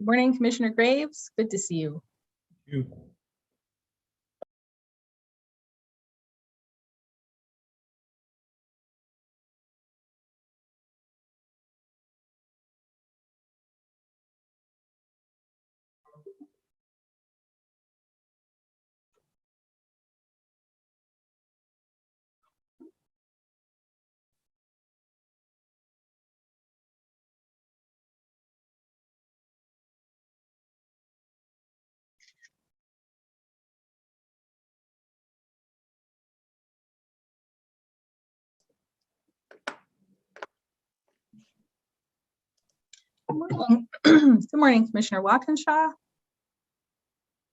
Good morning, Commissioner Graves. Good to see you. You. Good morning. Good morning, Commissioner Walkinshaw.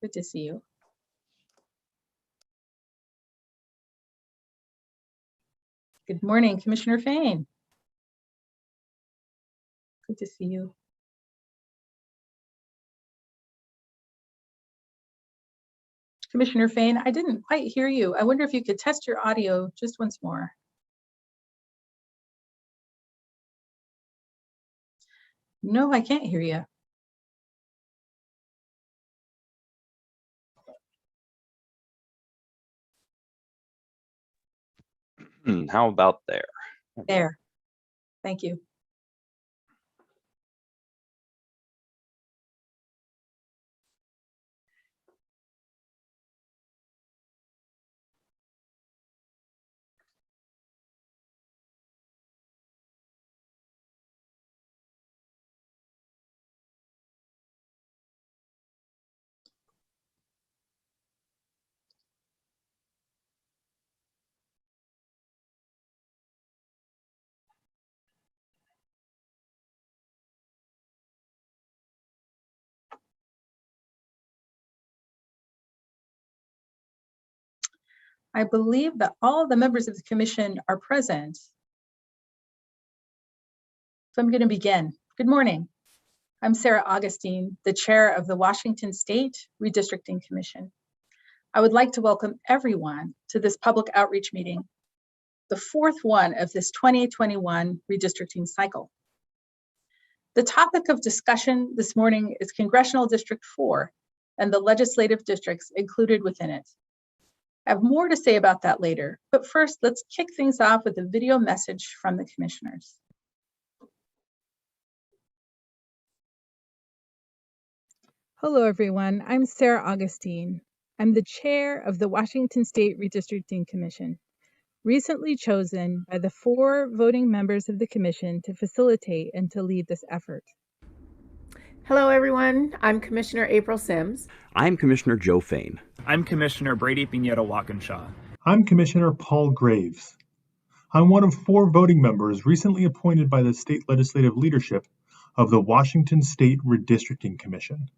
Good to see you. Good morning, Commissioner Fain. Good to see you. Commissioner Fain, I didn't quite hear you. I wonder if you could test your audio just once more. No, I can't hear you. How about there? There. Thank you. I believe that all the members of the commission are present. So I'm going to begin. Good morning. I'm Sarah Augustine, the chair of the Washington State Redistricting Commission. I would like to welcome everyone to this public outreach meeting, the fourth one of this 2021 redistricting cycle. The topic of discussion this morning is Congressional District 4 and the legislative districts included within it. I have more to say about that later, but first let's kick things off with a video message from the commissioners. Hello everyone, I'm Sarah Augustine. I'm the chair of the Washington State Redistricting Commission, recently chosen by the 4 voting members of the commission to facilitate and to lead this effort. Hello everyone, I'm Commissioner April Sims. I'm Commissioner Joe Fain. I'm Commissioner Brady Pinheiro-Walkinshaw. I'm Commissioner Paul Graves. I'm one of 4 voting members recently appointed by the state legislative leadership of the Washington State Redistricting Commission.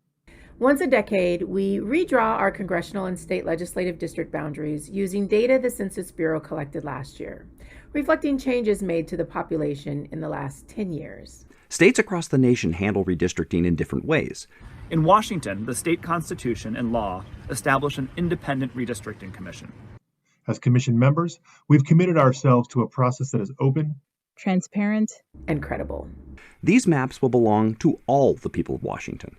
Once a decade, we redraw our congressional and state legislative district boundaries using data the Census Bureau collected last year, reflecting changes made to the population in the last 10 years. States across the nation handle redistricting in different ways. In Washington, the state constitution and law establish an independent redistricting commission. As commission members, we've committed ourselves to a process that is open, transparent, and credible. These maps will belong to all the people of Washington.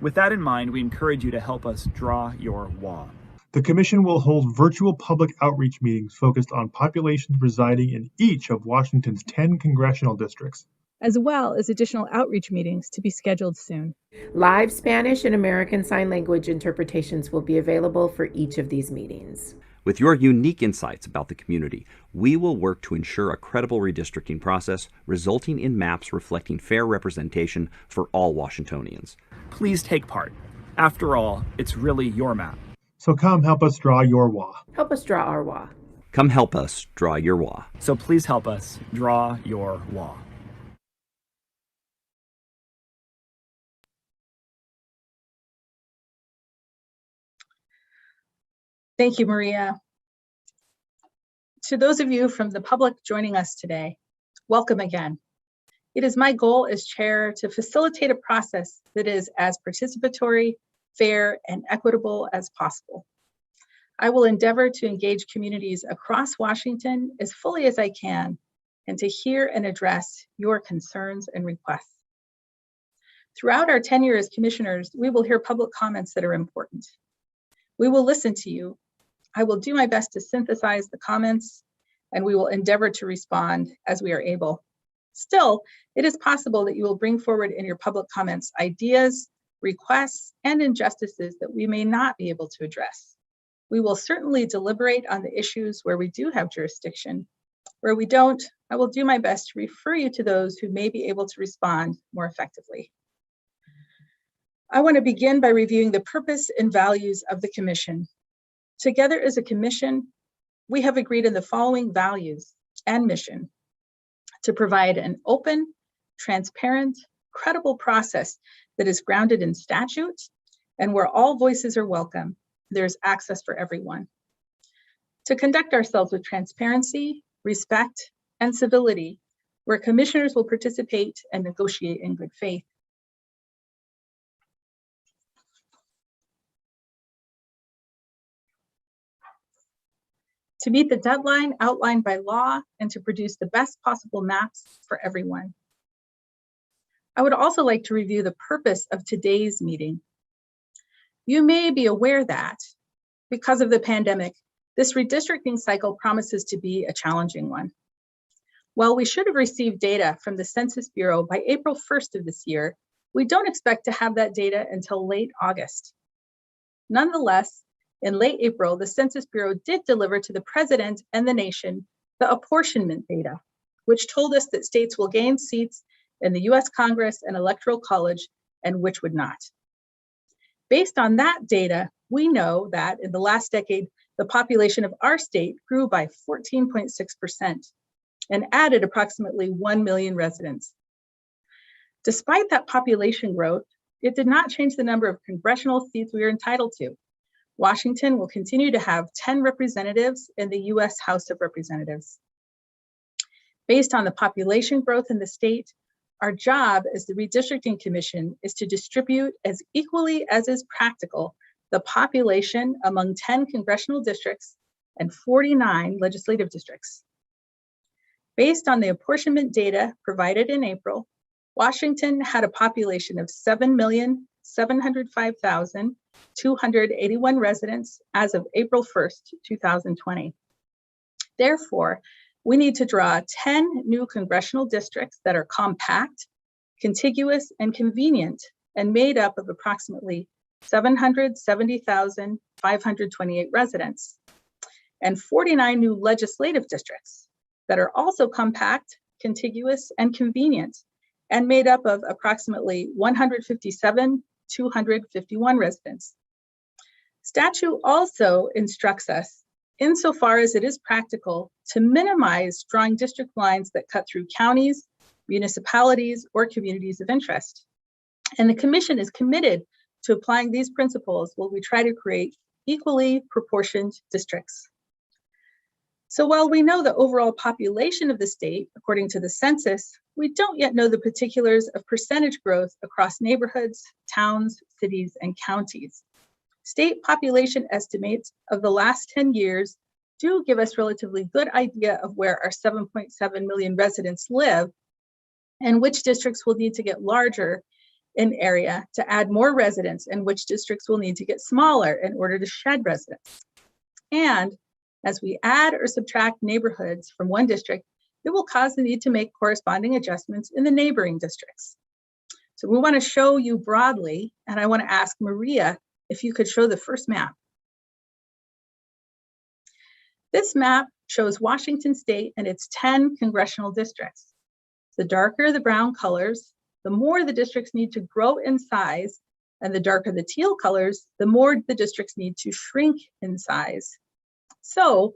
With that in mind, we encourage you to help us draw your WA. The commission will hold virtual public outreach meetings focused on populations residing in each of Washington's 10 congressional districts, as well as additional outreach meetings to be scheduled soon. Live Spanish and American Sign Language interpretations will be available for each of these meetings. With your unique insights about the community, we will work to ensure a credible redistricting process, resulting in maps reflecting fair representation for all Washingtonians. Please take part. After all, it's really your map. so come help us draw your WA. Help us draw our WA. Come help us draw your WA. So please help us draw your WA. Thank you, Maria. To those of you from the public joining us today, welcome again. It is my goal as chair to facilitate a process that is as participatory, fair, and equitable as possible. I will endeavor to engage communities across Washington as fully as I can and to hear and address your concerns and requests. Throughout our tenure as commissioners, we will hear public comments that are important. We will listen to you. I will do my best to synthesize the comments, and we will endeavor to respond as we are able. Still, it is possible that you will bring forward in your public comments ideas, requests, and injustices that we may not be able to address. We will certainly deliberate on the issues where we do have jurisdiction. Where we don't, I will do my best to refer you to those who may be able to respond more effectively. I want to begin by reviewing the purpose and values of the Commission. Together as a Commission, we have agreed on the following values and mission: to provide an open, transparent, credible process that is grounded in statute and where all voices are welcome. There's access for everyone. To conduct ourselves with transparency, respect, and civility, where commissioners will participate and negotiate in good faith. To meet the deadline outlined by law and to produce the best possible maps for everyone. I would also like to review the purpose of today's meeting. You may be aware that because of the pandemic, this redistricting cycle promises to be a challenging one. While we should have received data from the Census Bureau by April 1st of this year, we don't expect to have that data until late August. Nonetheless, in late April, the Census Bureau did deliver to the President and the nation the apportionment data, which told us that states will gain seats in the US Congress and Electoral College and which would not. Based on that data, we know that in the last decade, the population of our state grew by 14.6% and added approximately 1 million residents. Despite that population growth, it did not change the number of congressional seats we are entitled to. Washington will continue to have 10 representatives in the US House of Representatives. Based on the population growth in the state, our job as the Redistricting Commission is to distribute as equally as is practical the population among 10 congressional districts and 49 legislative districts. Based on the apportionment data provided in April, Washington had a population of 7,705,281 residents as of April 1st, 2020. Therefore, we need to draw 10 new congressional districts that are compact, contiguous, and convenient, and made up of approximately 770,528 residents, and 49 new legislative districts that are also compact, contiguous, and convenient, and made up of approximately 157,251 residents. Statute also instructs us, insofar as it is practical, to minimize drawing district lines that cut through counties, municipalities, or communities of interest. And the Commission is committed to applying these principles while we try to create equally proportioned districts. So while we know the overall population of the state, according to the census, we don't yet know the particulars of percentage growth across neighborhoods, towns, cities, and counties. State population estimates of the last 10 years do give us relatively good idea of where our 7.7 million residents live and which districts will need to get larger in area to add more residents and which districts will need to get smaller in order to shed residents. And as we add or subtract neighborhoods from one district, it will cause the need to make corresponding adjustments in the neighboring districts. So we want to show you broadly, and I want to ask Maria if you could show the first map. This map shows Washington State and its 10 congressional districts. The darker the brown colors, the more the districts need to grow in size, and the darker the teal colors, the more the districts need to shrink in size. So,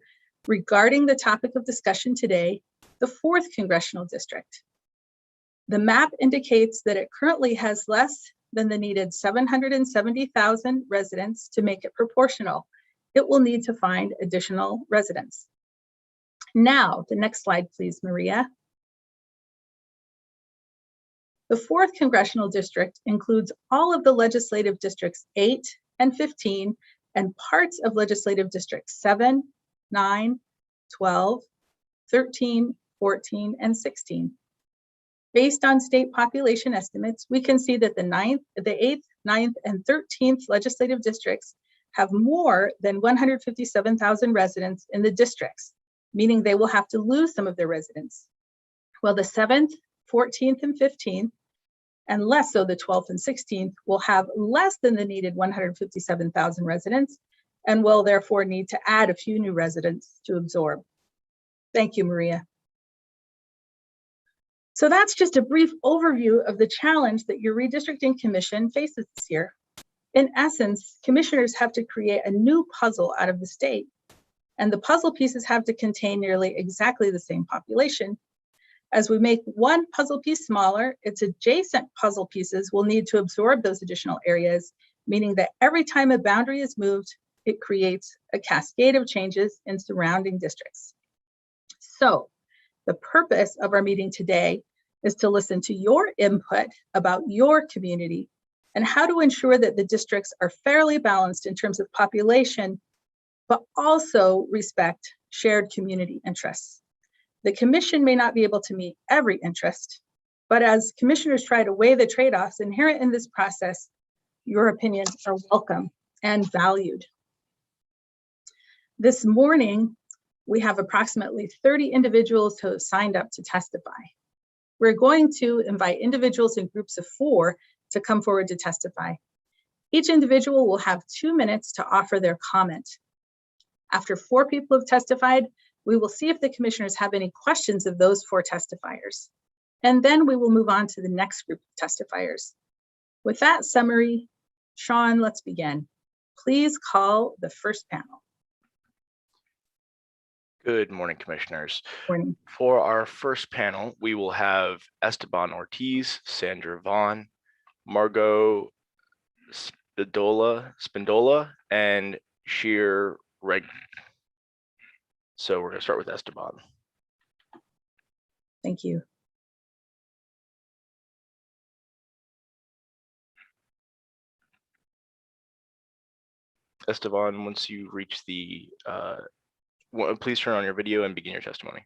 regarding the topic of discussion today, the 4th congressional district. The map indicates that it currently has less than the needed 770,000 residents to make it proportional. It will need to find additional residents. Now, the next slide, please, Maria. The 4th congressional district includes all of the legislative districts 8 and 15 and parts of legislative districts 7, 9, 12, 13, 14, and 16. Based on state population estimates, we can see that the 8th, 9th, and 13th legislative districts have more than 157,000 residents in the districts, meaning they will have to lose some of their residents. While the 7th, 14th, and 15th, and less so the 12th and 16th, will have less than the needed 157,000 residents and will therefore need to add a few new residents to absorb. Thank you, Maria. So that's just a brief overview of the challenge that your redistricting commission faces this year. In essence, commissioners have to create a new puzzle out of the state, and the puzzle pieces have to contain nearly exactly the same population. As we make one puzzle piece smaller, its adjacent puzzle pieces will need to absorb those additional areas, meaning that every time a boundary is moved, it creates a cascade of changes in surrounding districts. So the purpose of our meeting today is to listen to your input about your community and how to ensure that the districts are fairly balanced in terms of population, but also respect shared community interests. The commission may not be able to meet every interest, but as commissioners try to weigh the trade-offs inherent in this process, your opinions are welcome and valued. This morning, we have approximately 30 individuals who have signed up to testify. We're going to invite individuals in groups of 4 to come forward to testify. Each individual will have 2 minutes to offer their comment. After 4 people have testified, we will see if the commissioners have any questions of those 4 testifiers. And then we will move on to the next group of testifiers. With that summary, Sean, let's begin. Please call the first panel. Good morning, commissioners. Morning. For our first panel, we will have Esteban Ortiz, Sandra Vaughn, Margot Spindola, and Sheer Reg. So we're going to start with Esteban. Thank you. Esteban, once you reach the please turn on your video and begin your testimony.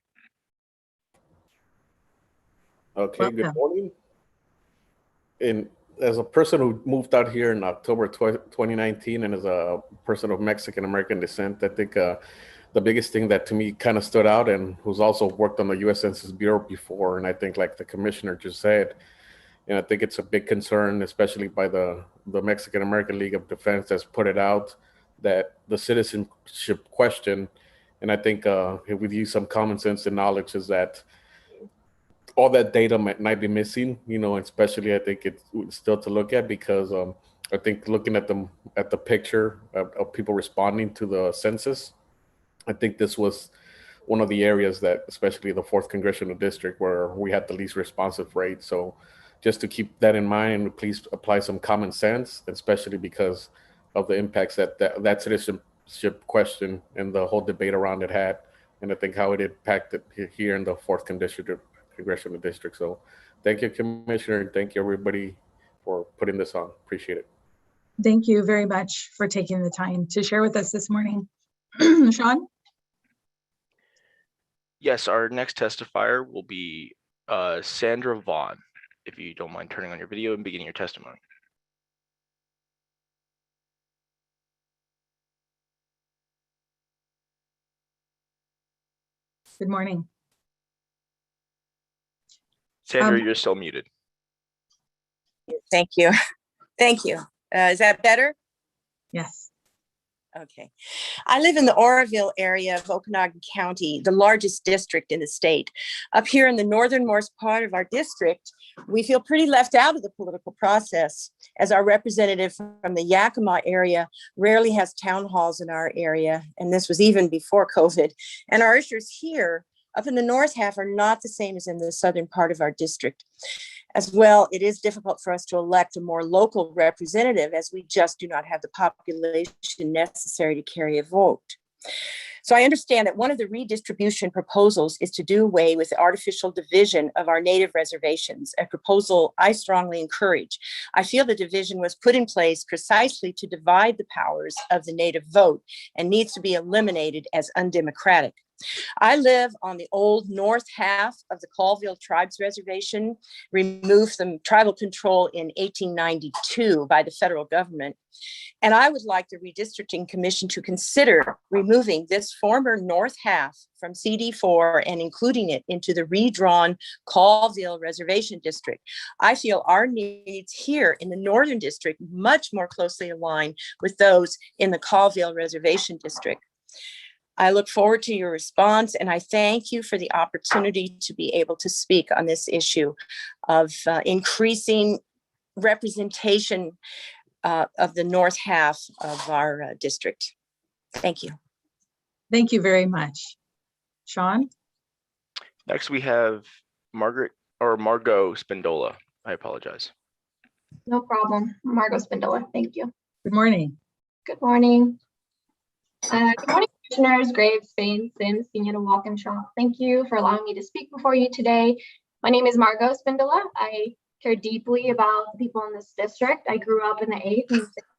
Okay, Welcome. good morning. And as a person who moved out here in October 2019 and as a person of Mexican American descent, I think the biggest thing that to me kind of stood out, and who's also worked on the U.S. Census Bureau before, and I think like the commissioner just said, and I think it's a big concern, especially by the Mexican American League of Defense that's put it out, that the citizenship question, and I think with you some common sense and knowledge is that all that data might be missing, you know, especially I think it's still to look at because I think looking at the picture of people responding to the census, I think this was one of the areas that, especially the 4th Congressional District, where we had the least responsive rate. So just to keep that in mind, please apply some common sense, especially because of the impacts that citizenship question and the whole debate around it had, and I think how it impacted here in the 4th Congressional District. So thank you, Commissioner, and thank you everybody for putting this on. Appreciate it. Thank you very much for taking the time to share with us this morning. Sean? Yes, our next testifier will be Sandra Vaughn. If you don't mind turning on your video and beginning your testimony. Good morning. Sandra, you're still muted. Thank you. Thank you. Is that better? Yes. Okay. I live in the Oroville area of Okanogan County, the largest district in the state. Up here in the northernmost part of our district, we feel pretty left out of the political process, as our representative from the Yakima area rarely has town halls in our area, and this was even before COVID. And our issues here up in the north half are not the same as in the southern part of our district. As well, it is difficult for us to elect a more local representative as we just do not have the population necessary to carry a vote. So I understand that one of the redistribution proposals is to do away with the artificial division of our native reservations, a proposal I strongly encourage. I feel the division was put in place precisely to divide the powers of the native vote and needs to be eliminated as undemocratic. I live on the old north half of the Colville Tribes Reservation, removed from tribal control in 1892 by the federal government. And I would like the Redistricting Commission to consider removing this former north half from CD4 and including it into the redrawn Colville Reservation District. I feel our needs here in the Northern District much more closely aligned with those in the Colville Reservation District. I look forward to your response, and I thank you for the opportunity to be able to speak on this issue of increasing representation of the north half of our district. Thank you. Thank you very much. Sean? Next, we have Margot Spindola. I apologize. No problem. Margot Spindola. Thank you. Good morning. Good morning. Good morning, Commissioners Graves, Fain, Sims, Pineda, Walkinshaw. Thank you for allowing me to speak before you today. My name is Margot Spindola. I care deeply about the people in this district. I grew up in the 8th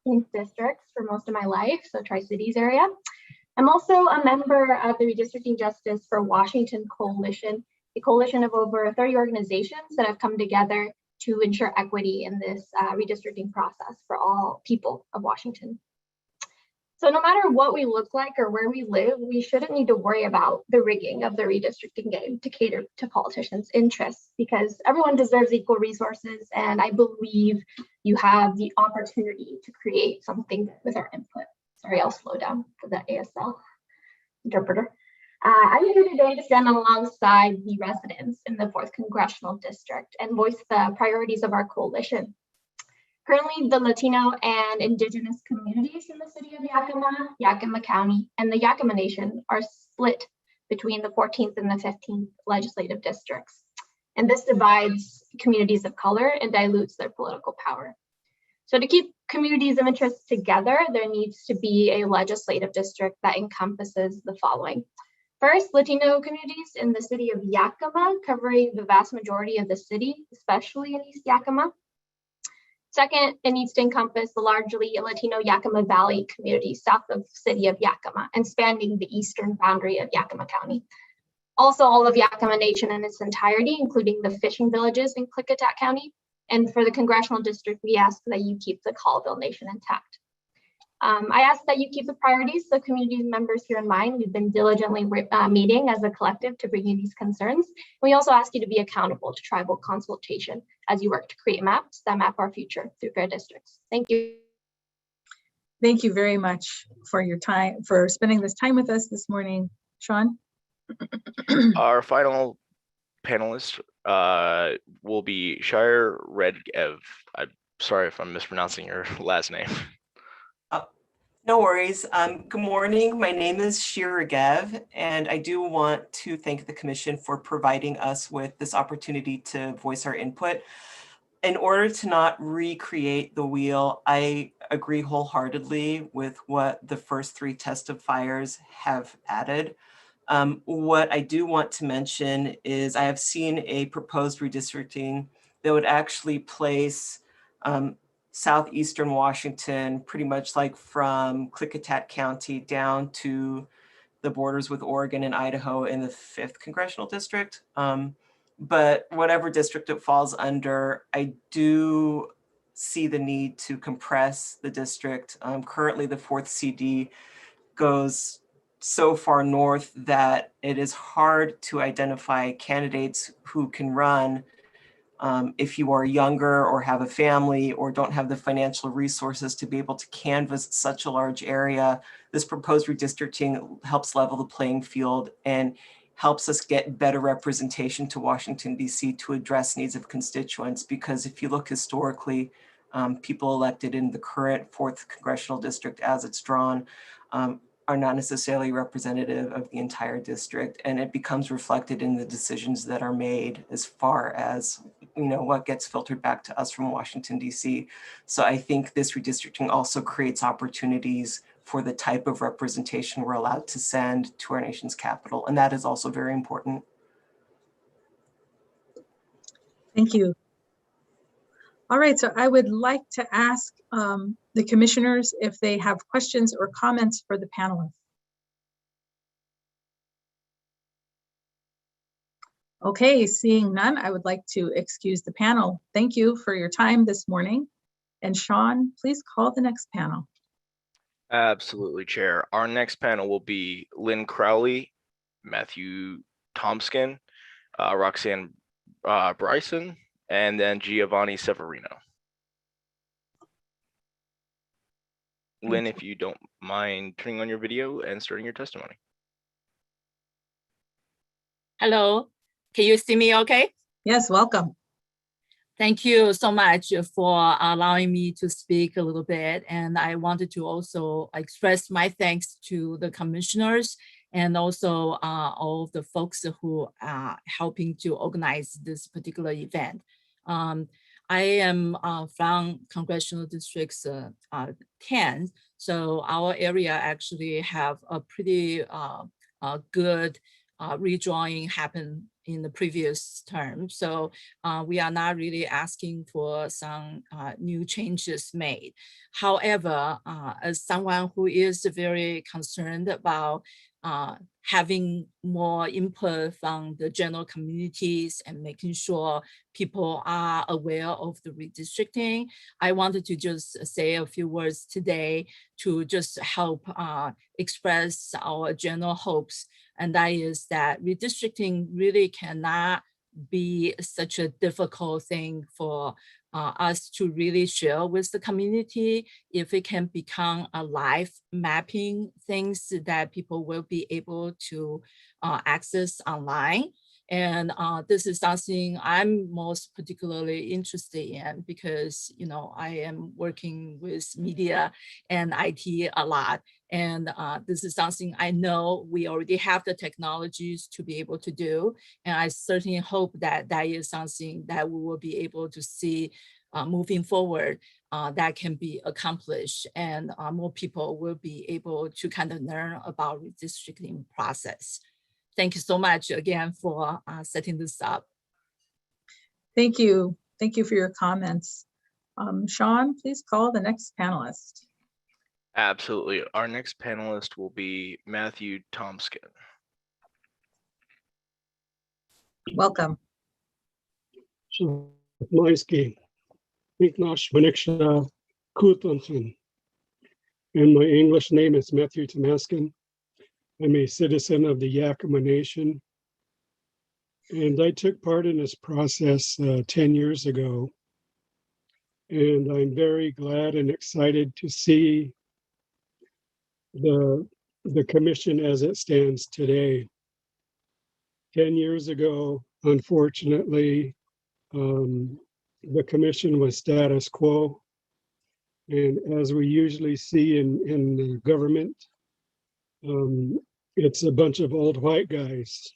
and 16th districts for most of my life, so Tri-Cities area. I'm also a member of the Redistricting Justice for Washington Coalition, a coalition of over 30 organizations that have come together to ensure equity in this redistricting process for all people of Washington. So no matter what we look like or where we live, we shouldn't need to worry about the rigging of the redistricting game to cater to politicians' interests, because everyone deserves equal resources. And I believe you have the opportunity to create something with our input. Sorry, I'll slow down for the ASL interpreter. I'm here today to stand alongside the residents in the 4th Congressional District and voice the priorities of our coalition. Currently, the Latino and Indigenous communities in the city of Yakima, Yakima County, and the Yakima Nation are split between the 14th and the 15th legislative districts. And this divides communities of color and dilutes their political power. So to keep communities of interest together, there needs to be a legislative district that encompasses the following. First, Latino communities in the city of Yakima, covering the vast majority of the city, especially in East Yakima. Second, it needs to encompass the largely Latino Yakima Valley community south of the city of Yakima and spanning the eastern boundary of Yakima County. Also, all of Yakima Nation in its entirety, including the fishing villages in Klickitat County. And for the Congressional District, we ask that you keep the Colville Nation intact. I ask that you keep the priorities of community members here in mind. We've been diligently meeting as a collective to bring you these concerns. We also ask you to be accountable to tribal consultation as you work to create maps that map our future through fair districts. Thank you. Thank you very much for your time, for spending this time with us this morning. Sean? Our final panelist will be Shire Redgev. I'm sorry if I'm mispronouncing your last name. No worries. Good morning. My name is Shira Gev, and I do want to thank the Commission for providing us with this opportunity to voice our input. In order to not recreate the wheel, I agree wholeheartedly with what the first 3 testifiers have added. What I do want to mention is I have seen a proposed redistricting that would actually place southeastern Washington, pretty much like from Klickitat County down to the borders with Oregon and Idaho in the 5th Congressional District. But whatever district it falls under, I do see the need to compress the district. Currently, the 4th CD goes so far north that it is hard to identify candidates who can run if you are younger or have a family or don't have the financial resources to be able to canvass such a large area. This proposed redistricting helps level the playing field and helps us get better representation to Washington, D.C. to address needs of constituents. Because if you look historically, people elected in the current 4th Congressional District as it's drawn are not necessarily representative of the entire district, and it becomes reflected in the decisions that are made as far as, you know, what gets filtered back to us from Washington, D.C. So I think this redistricting also creates opportunities for the type of representation we're allowed to send to our nation's capital, and that is also very important. Thank you. All right, so I would like to ask the commissioners if they have questions or comments for the panelists. Okay, seeing none, I would like to excuse the panel. Thank you for your time this morning. And Sean, please call the next panel. Absolutely, Chair. Our next panel will be Lynn Crowley, Matthew Tomskin, Roxanne Bryson, and then Giovanni Severino. Lynn, if you don't mind turning on your video and starting your testimony. Hello, can you see me okay? Yes, welcome. Thank you so much for allowing me to speak a little bit. And I wanted to also express my thanks to the commissioners and also all of the folks who are helping to organize this particular event. I am from Congressional District 10, so our area actually have a pretty good redrawing happen in the previous term. So we are not really asking for some new changes made. However, as someone who is very concerned about having more input from the general communities and making sure people are aware of the redistricting, I wanted to just say a few words today to just help express our general hopes. And that is that redistricting really cannot be such a difficult thing for us to really share with the community if it can become a live mapping things that people will be able to access online. And this is something I'm most particularly interested in because, you know, I am working with media and IT a lot. And this is something I know we already have the technologies to be able to do. And I certainly hope that that is something that we will be able to see moving forward that can be accomplished, and more people will be able to kind of learn about redistricting process. Thank you so much again for setting this up. Thank you. Thank you for your comments. Sean, please call the next panelist. Absolutely. Our next panelist will be Matthew Tomskin. Welcome. Maisky, Miknash Maniksha Kutanson. And my English name is Matthew Tomaskin. I'm a citizen of the Yakima Nation. And I took part in this process 10 years ago. And I'm very glad and excited to see the commission as it stands today. 10 years ago, unfortunately, the commission was status quo. And as we usually see in the government, it's a bunch of old white guys.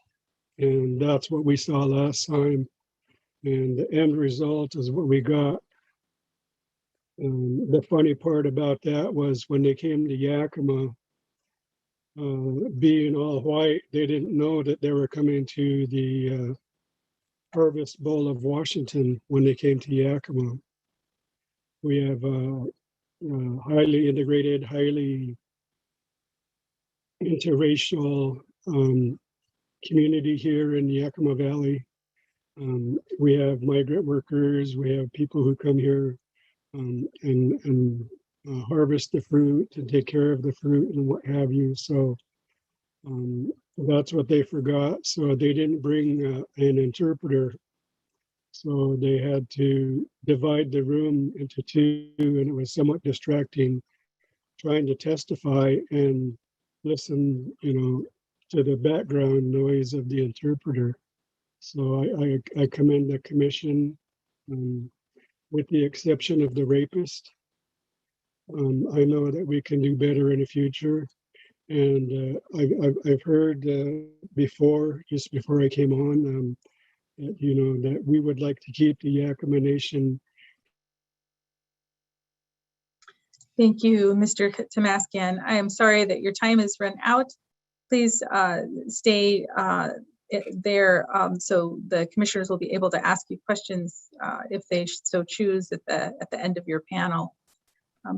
And that's what we saw last time. And the end result is what we got. The funny part about that was when they came to Yakima, being all white, they didn't know that they were coming to the Harvest Bowl of Washington when they came to Yakima. We have highly integrated, highly interracial community here in the Yakima Valley. We have migrant workers, we have people who come here and harvest the fruit and take care of the fruit and what have you. So that's what they forgot. So they didn't bring an interpreter. So they had to divide the room into two, and it was somewhat distracting trying to testify and listen, to the background noise of the interpreter. So I commend the commission, with the exception of the rapist. I know that we can do better in the future. And I've heard before, just before I came on, that we would like to keep the Yakima Nation. Thank you, Mr. Tomaskin. I am sorry that your time has run out. Please stay there so the commissioners will be able to ask you questions if they so choose at the end of your panel.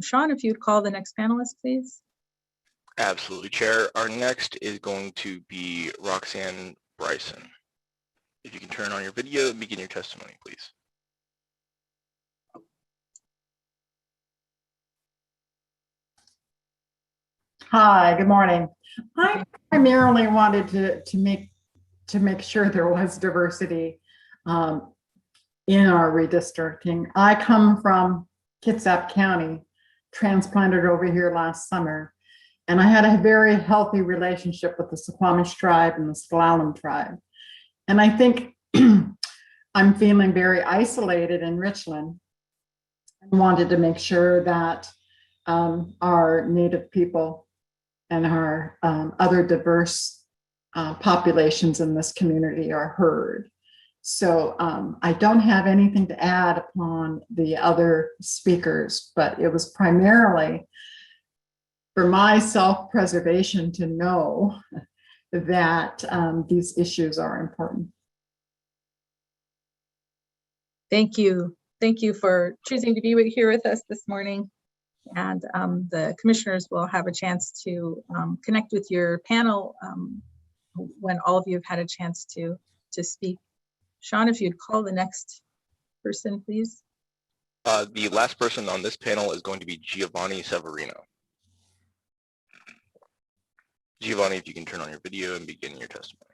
Sean, if you'd call the next panelist, please. Absolutely, Chair. Our next is going to be Roxanne Bryson. If you can turn on your video and begin your testimony, please. Hi, good morning. I primarily wanted to make sure there was diversity in our redistricting. I come from Kitsap County, transplanted over here last summer, and I had a very healthy relationship with the Suquamish tribe and the S'Klallam tribe. And I think I'm feeling very isolated in Richland and wanted to make sure that our Native people and our other diverse populations in this community are heard. So I don't have anything to add upon the other speakers, but it was primarily for my self-preservation to know that these issues are important. Thank you. Thank you for choosing to be here with us this morning. And the commissioners will have a chance to connect with your panel when all of you have had a chance to speak. Sean, if you'd call the next person, please. The last person on this panel is going to be Giovanni Severino. Giovanni, if you can turn on your video and begin your testimony.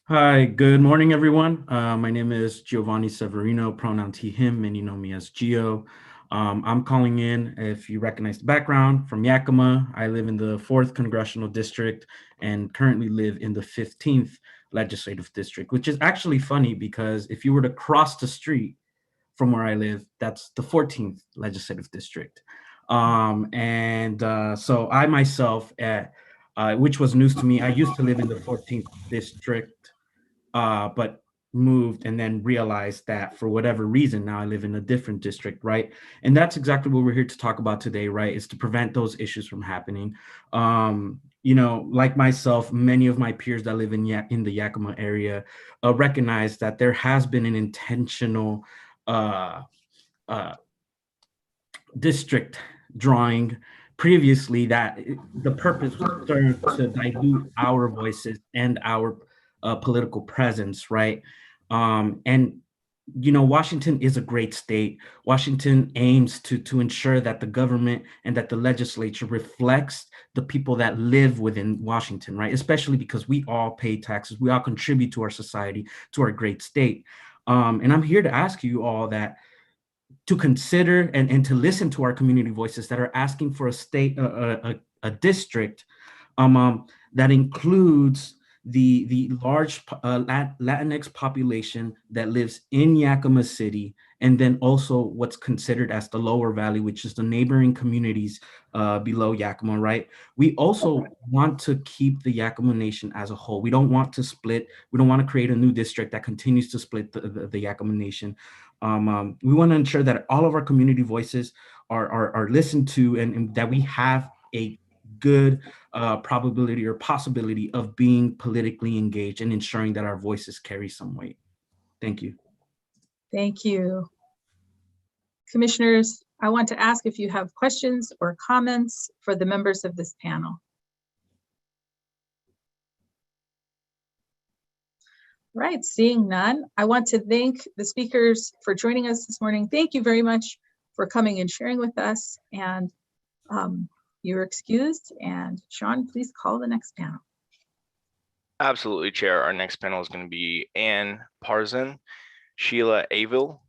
Hi, good morning, everyone. My name is Giovanni Severino, pronoun he, him, and you know me as Gio. I'm calling in, if you recognize the background, from Yakima. I live in the 4th Congressional District and currently live in the 15th Legislative District, which is actually funny because if you were to cross the street from where I live, that's the 14th Legislative District. So I myself, which was news to me, I used to live in the 14th District, but moved and then realized that for whatever reason, now I live in a different district, right? And that's exactly what we're here to talk about today, right? Is to prevent those issues from happening. You know, like myself, many of my peers that live in the Yakima area recognize that there has been an intentional district drawing previously that the purpose was to dilute our voices and our political presence, right? And you know, Washington is a great state. Washington aims to ensure that the government and that the legislature reflects the people that live within Washington, right? Especially because we all pay taxes, we all contribute to our society, to our great state. And I'm here to ask you all that to consider and to listen to our community voices that are asking for a state, a district that includes the large Latinx population that lives in Yakima City, and then also what's considered as the Lower Valley, which is the neighboring communities below Yakima, right? We also want to keep the Yakima Nation as a whole. We don't want to split. We don't want to create a new district that continues to split the Yakima Nation. We want to ensure that all of our community voices are listened to, and that we have a good probability or possibility of being politically engaged and ensuring that our voices carry some weight. Thank you. Thank you. Commissioners, I want to ask if you have questions or comments for the members of this panel. Right, seeing none, I want to thank the speakers for joining us this morning. Thank you very much for coming and sharing with us. And you're excused. And Sean, please call the next panel. Absolutely, Chair. Our next panel is going to be Ann Parzan, Sheila Avil,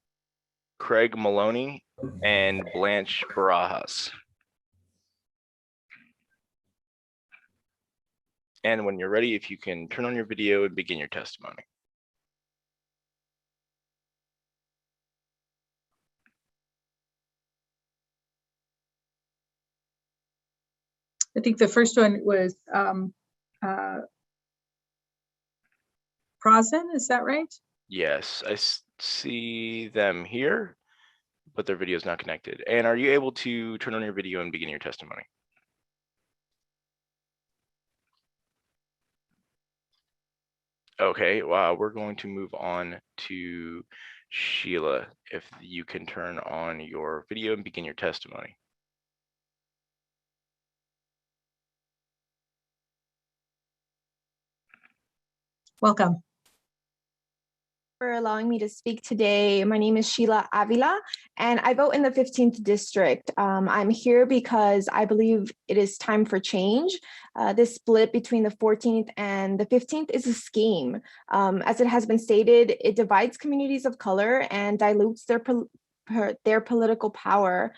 Craig Maloney, and Blanche Barajas. And when you're ready, if you can turn on your video and begin your testimony. I think the first one was Prazen, is that right? Yes, I see them here, but their video is not connected. And are you able to turn on your video and begin your testimony? Okay, wow, we're going to move on to Sheila. If you can turn on your video and begin your testimony. Welcome. for allowing me to speak today. My name is Sheila Avila, and I vote in the 15th district. I'm here because I believe it is time for change. This split between the 14th and the 15th is a scheme. As it has been stated, it divides communities of color and dilutes their political power.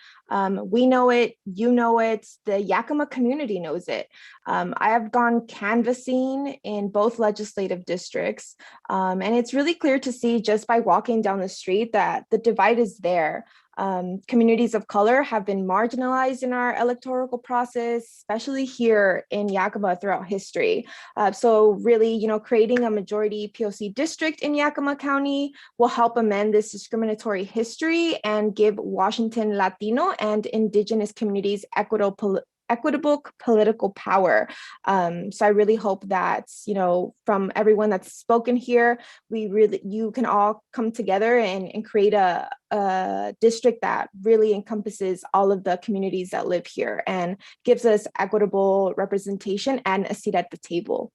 We know it, you know it, the Yakima community knows it. I have gone canvassing in both legislative districts, and it's really clear to see just by walking down the street that the divide is there. Communities of color have been marginalized in our electoral process, especially here in Yakima throughout history. So really, creating a majority POC district in Yakima County will help amend this discriminatory history and give Washington Latino and Indigenous communities equitable political power. So I really hope that, from everyone that's spoken here, you can all come together and create a district that really encompasses all of the communities that live here and gives us equitable representation and a seat at the table.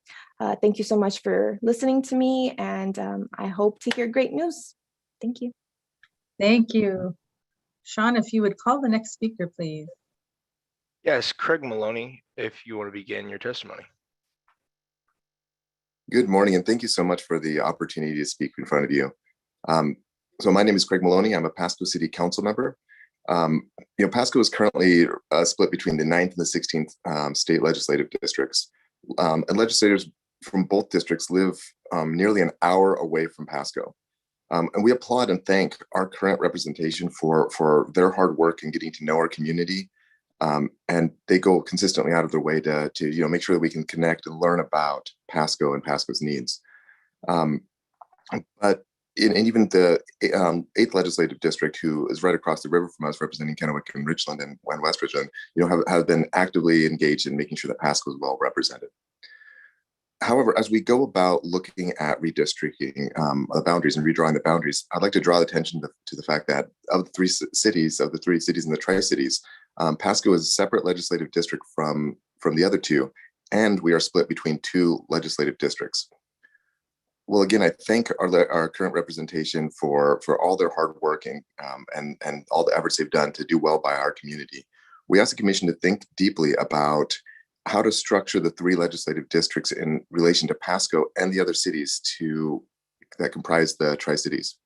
Thank you so much for listening to me, and I hope to hear great news. Thank you. Thank you. Sean, if you would call the next speaker, please. Yes, Craig Maloney, if you want to begin your testimony. Good morning, and thank you so much for the opportunity to speak in front of you. So my name is Craig Maloney. I'm a Pasco City Council member. Pasco is currently split between the 9th and the 16th state legislative districts. And legislators from both districts live nearly an hour away from Pasco. And we applaud and thank our current representation for their hard work in getting to know our community. And they go consistently out of their way to make sure that we can connect and learn about Pasco and Pasco's needs. But in even the 8th legislative district, who is right across the river from us, representing Kennewick and Richland and West Richland, have been actively engaged in making sure that Pasco is well represented. However, as we go about looking at redistricting the boundaries and redrawing the boundaries, I'd like to draw attention to the fact that of the three cities in the Tri-Cities, Pasco is a separate legislative district from the other two, and we are split between two legislative districts. Well, again, I thank our current representation for all their hard work and all the efforts they've done to do well by our community. We ask the Commission to think deeply about how to structure the three legislative districts in relation to Pasco and the other cities that comprise the Tri-Cities.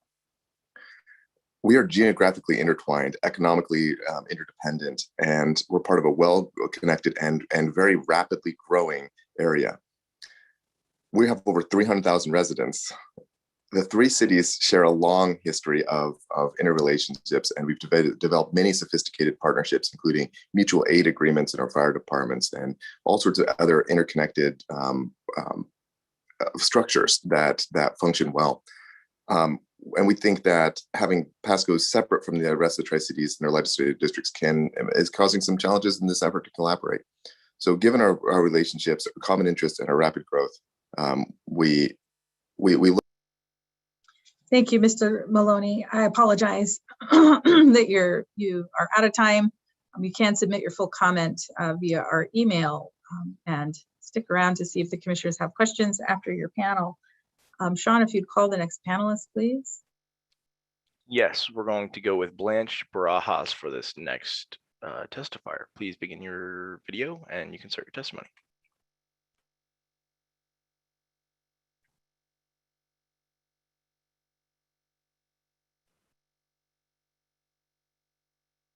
We are geographically intertwined, economically interdependent, and we're part of a well-connected and very rapidly growing area. We have over 300,000 residents. The three cities share a long history of interrelationships, and we've developed many sophisticated partnerships, including mutual aid agreements in our fire departments and all sorts of other interconnected structures that function well. And we think that having Pasco separate from the rest of the Tri-Cities and their legislative districts is causing some challenges in this effort to collaborate. So given our relationships, our common interests, and our rapid growth, we look. Thank you, Mr. Maloney. I apologize that you are out of time. You can submit your full comment via our email and stick around to see if the commissioners have questions after your panel. Sean, if you'd call the next panelist, please. Yes, we're going to go with Blanche Barajas for this next testifier. Please begin your video and you can start your testimony.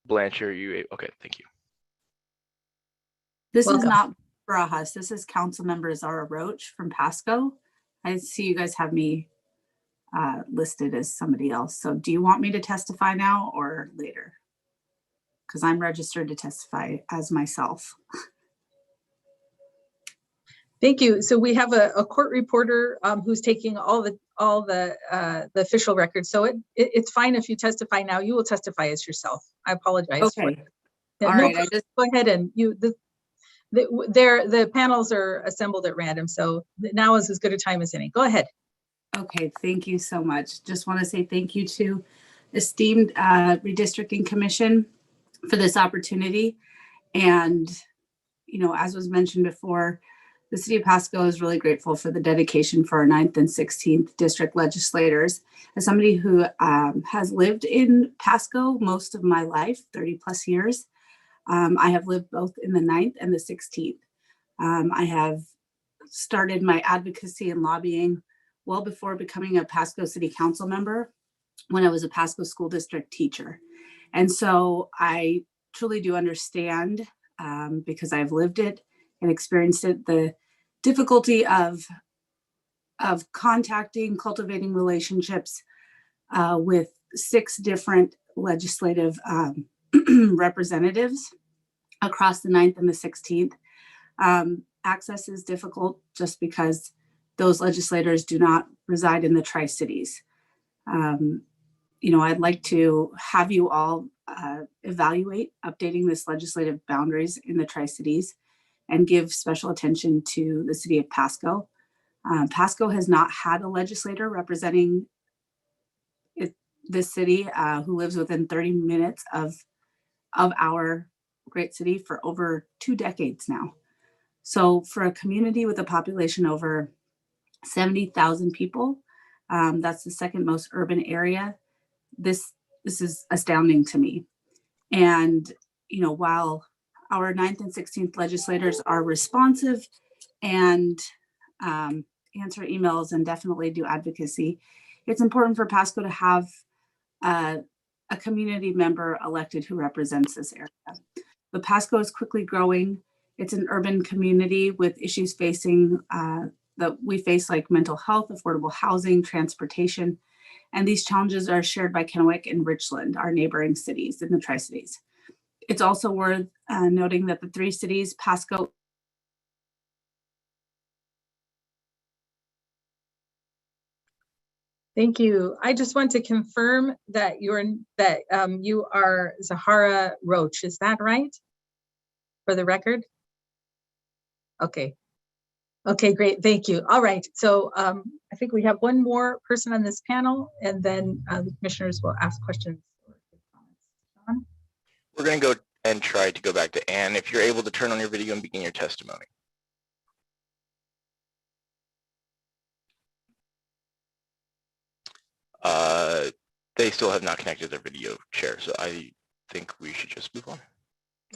Blanche, are you okay? Thank you. This Welcome. is not Barajas. This is Council Member Zara Roach from Pasco. I see you guys have me listed as somebody else. So do you want me to testify now or later? Because I'm registered to testify as myself. Thank you. So we have a court reporter who's taking all the official records. So it's fine if you testify now. You will testify as yourself. I apologize. Okay. All right. Go ahead and the panels are assembled at random. So now is as good a time as any. Go ahead. Okay. Thank you so much. Just want to say thank you to esteemed Redistricting Commission for this opportunity. And, as was mentioned before, The city of Pasco is really grateful for the dedication for our 9th and 16th district legislators. As somebody who has lived in Pasco most of my life, 30 plus years, I have lived both in the 9th and the 16th. I have started my advocacy and lobbying well before becoming a Pasco City Council member when I was a Pasco School District teacher. And so I truly do understand, because I've lived it and experienced it, the difficulty of contacting, cultivating relationships with 6 different legislative representatives across the 9th and the 16th. Access is difficult just because those legislators do not reside in the Tri-Cities. I'd like to have you all evaluate updating this legislative boundaries in the Tri-Cities and give special attention to the city of Pasco. Pasco has not had a legislator representing this city who lives within 30 minutes of our great city for over 2 decades now. So for a community with a population over 70,000 people, that's the second most urban area. This is astounding to me. And, while our 9th and 16th legislators are responsive and answer emails and definitely do advocacy, it's important for Pasco to have a community member elected who represents this area. But Pasco is quickly growing. It's an urban community with issues facing that we face, like mental health, affordable housing, transportation. And these challenges are shared by Kennewick and Richland, our neighboring cities in the Tri-Cities. It's also worth noting that the 3 cities, Pasco, Thank you. I just want to confirm that you are Zahara Roach. Is that right? For the record? Okay. Okay, great. Thank you. All right. So I think we have one more person on this panel, and then the commissioners will ask questions. Sean? We're going to go and try to go back to Anne. If you're able to turn on your video and begin your testimony. They still have not connected their video, Chair, so I think we should just move on.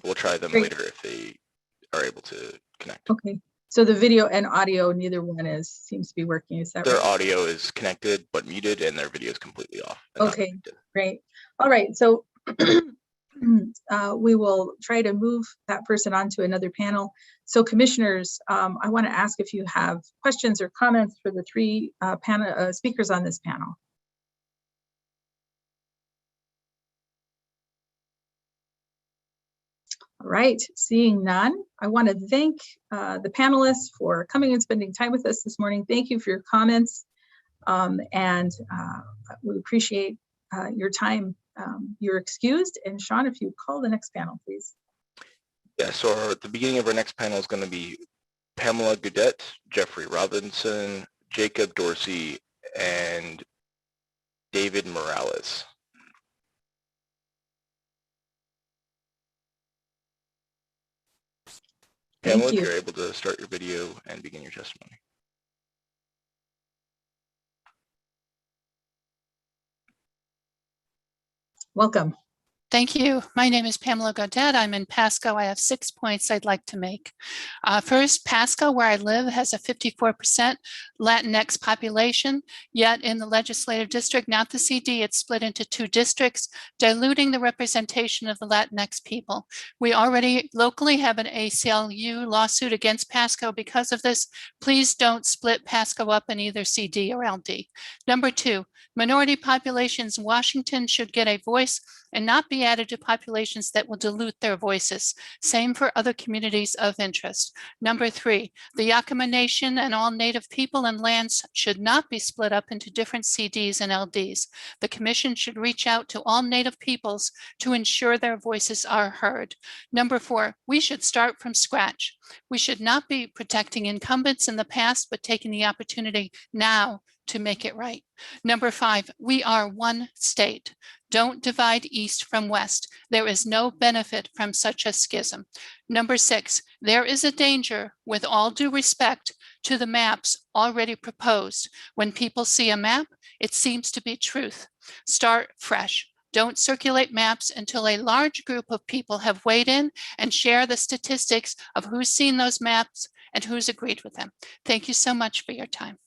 We'll try them later if they are able to connect. Okay. So the video and audio, neither one seems to be working. Is that their right? audio is connected but muted, and their video is completely off. Okay, great. All right. So we will try to move that person onto another panel. So commissioners, I want to ask if you have questions or comments for the 3 speakers on this panel. All right, seeing none, I want to thank the panelists for coming and spending time with us this morning. Thank you for your comments, and we appreciate your time. You're excused. And Sean, if you call the next panel, please. Yeah, so the beginning of our next panel is going to be Pamela Gaudet, Jeffrey Robinson, Jacob Dorsey, and David Morales. Pamela, if you're able to start your video and begin your testimony. Welcome. Thank you. My name is Pamela Gaudet. I'm in Pasco. I have 6 points I'd like to make. First, Pasco, where I live, has a 54% Latinx population, yet in the legislative district, not the CD, it's split into 2 districts, diluting the representation of the Latinx people. We already locally have an ACLU lawsuit against Pasco because of this. Please don't split Pasco up in either CD or LD. Number 2, minority populations in Washington should get a voice and not be added to populations that will dilute their voices. Same for other communities of interest. Number 3, the Yakima Nation and all Native people and lands should not be split up into different CDs and LDs. The Commission should reach out to all Native peoples to ensure their voices are heard. Number 4, we should start from scratch. We should not be protecting incumbents in the past, but taking the opportunity now to make it right. Number 5, we are one state. Don't divide East from West. There is no benefit from such a schism. Number 6, there is a danger, with all due respect, to the maps already proposed. When people see a map, it seems to be truth. Start fresh. Don't circulate maps until a large group of people have weighed in and share the statistics of who's seen those maps and who's agreed with them. Thank you so much for your time.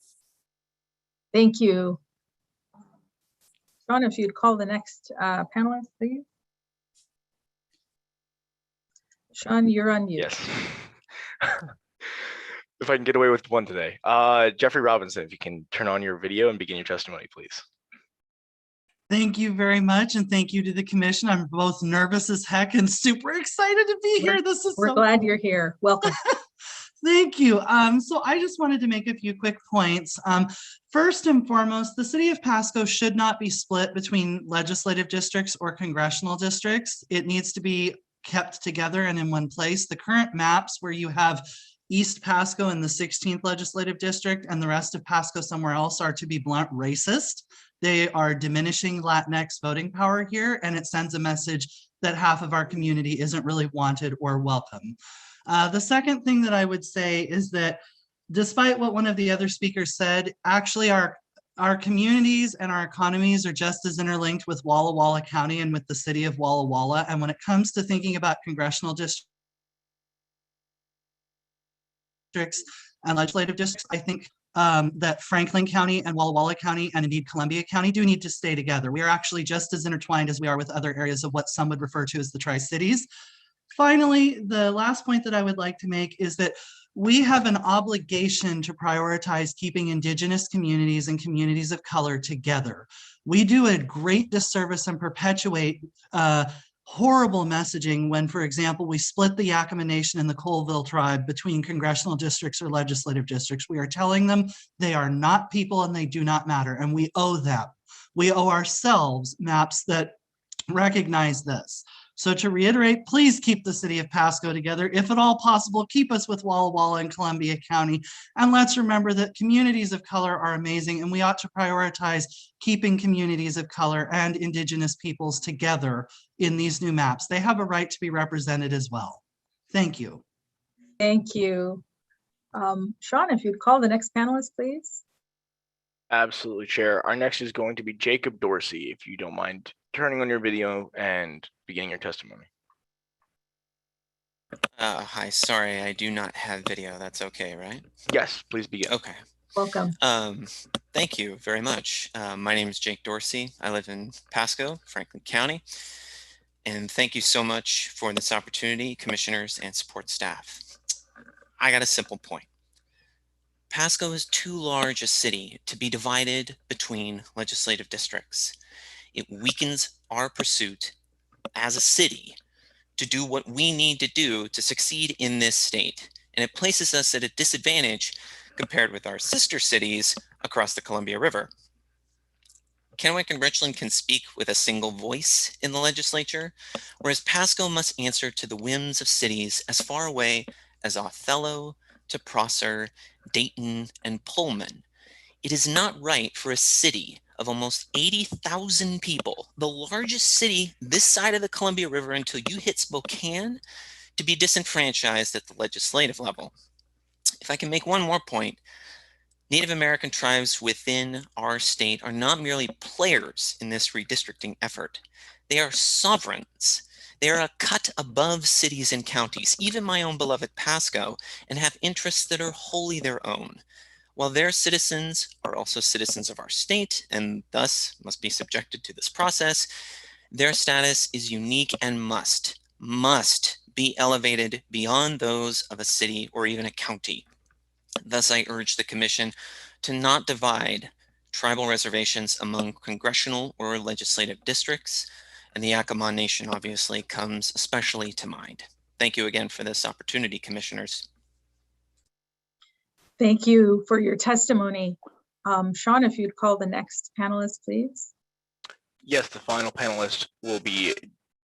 Thank you. Sean, if you'd call the next panelist, please. Sean, you're on mute. Yes. If I can get away with one today. Jeffrey Robinson, if you can turn on your video and begin your testimony, please. Thank you very much, and thank you to the commission. I'm both nervous as heck and super excited to be here. We're glad you're here. Welcome. Thank you. So I just wanted to make a few quick points. First and foremost, the city of Pasco should not be split between legislative districts or congressional districts. It needs to be kept together and in one place. The current maps where you have East Pasco in the 16th legislative district and the rest of Pasco somewhere else are, to be blunt, racist. They are diminishing Latinx voting power here, and it sends a message that half of our community isn't really wanted or welcome. The second thing that I would say is that despite what one of the other speakers said, actually our communities and our economies are just as interlinked with Walla Walla County and with the city of Walla Walla. And when it comes to thinking about congressional districts and legislative districts, I think that Franklin County and Walla Walla County and indeed Columbia County do need to stay together. We are actually just as intertwined as we are with other areas of what some would refer to as the Tri-Cities. Finally, the last point that I would like to make is that we have an obligation to prioritize keeping Indigenous communities and communities of color together. We do a great disservice and perpetuate horrible messaging when, for example, we split the Yakima Nation and the Colville tribe between congressional districts or legislative districts. We are telling them they are not people and they do not matter, and we owe them. We owe ourselves maps that recognize this. So to reiterate, please keep the city of Pasco together. If at all possible, keep us with Walla Walla and Columbia County. And let's remember that communities of color are amazing, and we ought to prioritize keeping communities of color and Indigenous peoples together in these new maps. They have a right to be represented as well. Thank you. Thank you. Sean, if you'd call the next panelist, please. Absolutely, Chair. Our next is going to be Jacob Dorsey, if you don't mind turning on your video and beginning your testimony. Hi, sorry, I do not have video. That's okay, right? Yes, please begin. Okay. Welcome. Thank you very much. My name is Jake Dorsey. I live in Pasco, Franklin County. And thank you so much for this opportunity, commissioners and support staff. I got a simple point. Pasco is too large a city to be divided between legislative districts. It weakens our pursuit as a city to do what we need to do to succeed in this state. And it places us at a disadvantage compared with our sister cities across the Columbia River. Kennewick and Richland can speak with a single voice in the legislature, whereas Pasco must answer to the whims of cities as far away as Othello to Prosser, Dayton, and Pullman. It is not right for a city of almost 80,000 people, the largest city this side of the Columbia River until you hit Spokane, to be disenfranchised at the legislative level. If I can make one more point, Native American tribes within our state are not merely players in this redistricting effort. They are sovereigns. They are a cut above cities and counties, even my own beloved Pasco, and have interests that are wholly their own. While their citizens are also citizens of our state and thus must be subjected to this process, their status is unique and must be elevated beyond those of a city or even a county. Thus, I urge the Commission to not divide tribal reservations among congressional or legislative districts, and the Yakima Nation obviously comes especially to mind. Thank you again for this opportunity, Commissioners. Thank you for your testimony. Sean, if you'd call the next panelist, please. Yes, the final panelist will be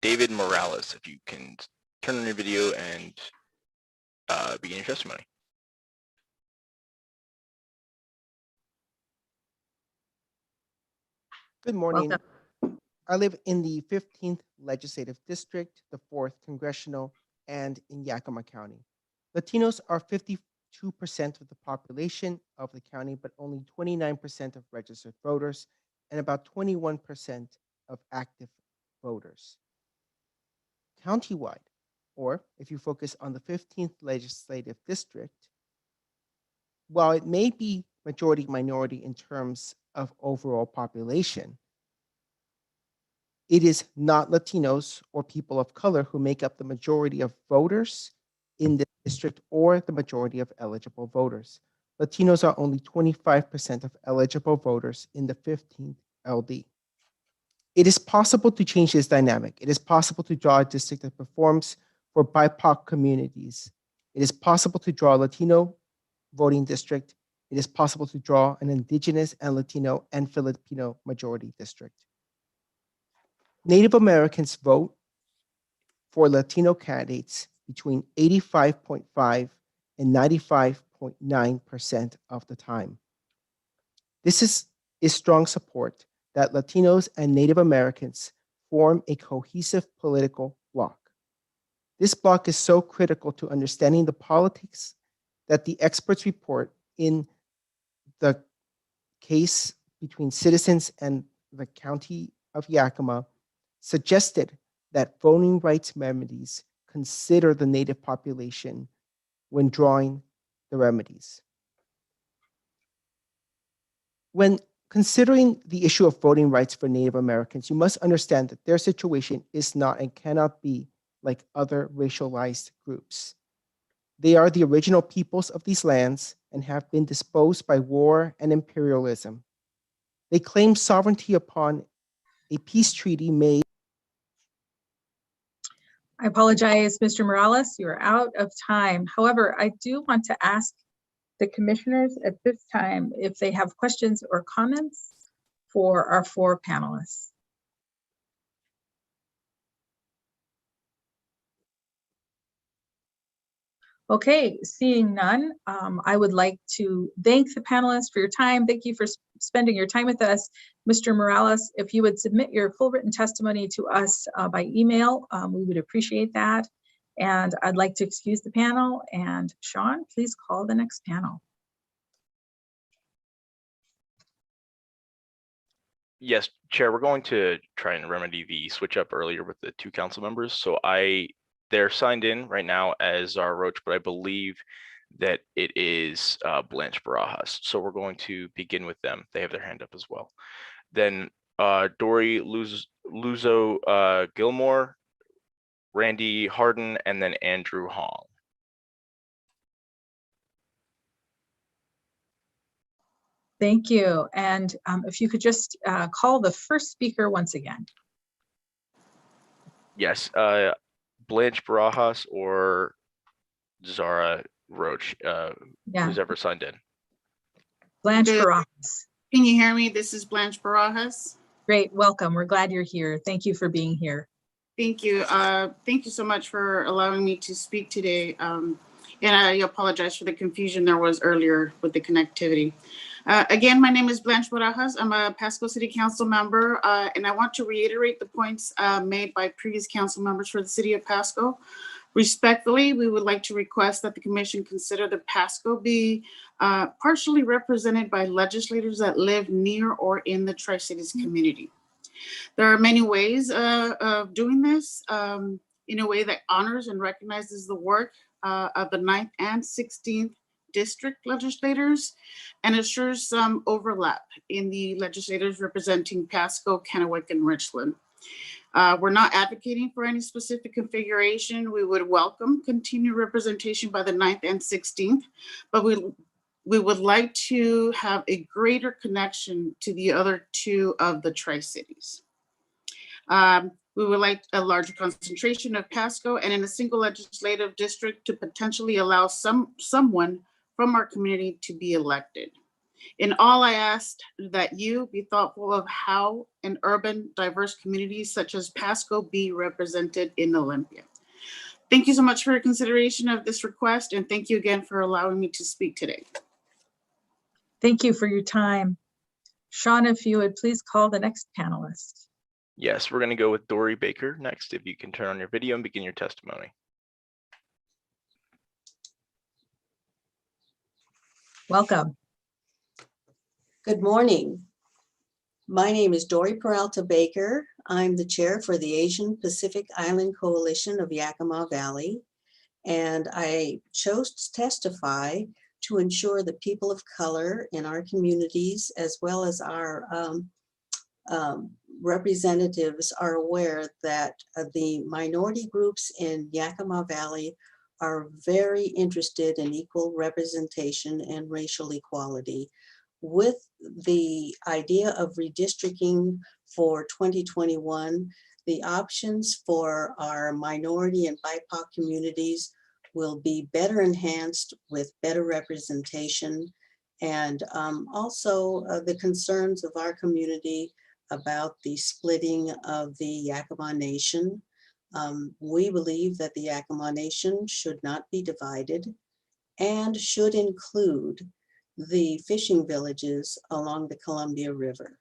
David Morales. If you can turn on your video and begin your testimony. Good morning. Welcome. I live in the 15th Legislative District, the 4th Congressional, and in Yakima County. Latinos are 52% of the population of the county, but only 29% of registered voters and about 21% of active voters. Countywide, or if you focus on the 15th Legislative District, while it may be majority minority in terms of overall population, it is not Latinos or people of color who make up the majority of voters in the district or the majority of eligible voters. Latinos are only 25% of eligible voters in the 15th LD. It is possible to change this dynamic. It is possible to draw a district that performs for BIPOC communities. It is possible to draw a Latino voting district. It is possible to draw an Indigenous and Latino and Filipino majority district. Native Americans vote for Latino candidates between 85.5 and 95.9% of the time. This is strong support that Latinos and Native Americans form a cohesive political bloc. This bloc is so critical to understanding the politics that the experts report in the case between citizens and the county of Yakima suggested that voting rights remedies consider the Native population when drawing the remedies. When considering the issue of voting rights for Native Americans, you must understand that their situation is not and cannot be like other racialized groups. They are the original peoples of these lands and have been disposed by war and imperialism. They claim sovereignty upon a peace treaty made. I apologize, Mr. Morales, you are out of time. However, I do want to ask the commissioners at this time if they have questions or comments for our four panelists. Okay, seeing none, I would like to thank the panelists for your time. Thank you for spending your time with us. Mr. Morales, if you would submit your full written testimony to us by email, we would appreciate that. And I'd like to excuse the panel. And Sean, please call the next panel. Yes, Chair, we're going to try and remedy the switch up earlier with the two council members. So they're signed in right now as our Roach, but I believe that it is Blanche Barajas. So we're going to begin with them. They have their hand up as well. Then Dory Luzo Gilmore, Randy Harden, and then Andrew Hong. Thank you. And if you could just call the first speaker once again. Yes, Blanche Barajas or Zara Roach, who's ever signed in. Blanche Barajas. Can you hear me? This is Blanche Barajas. Great, welcome. We're glad you're here. Thank you for being here. Thank you. Thank you so much for allowing me to speak today. And I apologize for the confusion there was earlier with the connectivity. Again, my name is Blanche Barajas. I'm a Pasco City Council member, and I want to reiterate the points made by previous council members for the city of Pasco. Respectfully, we would like to request that the commission consider that Pasco be partially represented by legislators that live near or in the Tri-Cities community. There are many ways of doing this in a way that honors and recognizes the work of the 9th and 16th district legislators and assures some overlap in the legislators representing Pasco, Kennewick, and Richland. We're not advocating for any specific configuration. We would welcome continued representation by the 9th and 16th, but we would like to have a greater connection to the other two of the Tri-Cities. We would like a larger concentration of Pasco and in a single legislative district to potentially allow someone from our community to be elected. In all, I asked that you be thoughtful of how an urban diverse community such as Pasco be represented in Olympia. Thank you so much for your consideration of this request, and thank you again for allowing me to speak today. Thank you for your time. Sean, if you would please call the next panelist. Yes, we're going to go with Dory Baker next. If you can turn on your video and begin your testimony. Welcome. Good morning. My name is Dory Peralta Baker. I'm the chair for the Asian Pacific Island Coalition of Yakima Valley, and I chose to testify to ensure that people of color in our communities, as well as our representatives, are aware that the minority groups in Yakima Valley are very interested in equal representation and racial equality. With the idea of redistricting for 2021, the options for our minority and BIPOC communities will be better enhanced with better representation, and also the concerns of our community about the splitting of the Yakima Nation. We believe that the Yakima Nation should not be divided and should include the fishing villages along the Columbia River.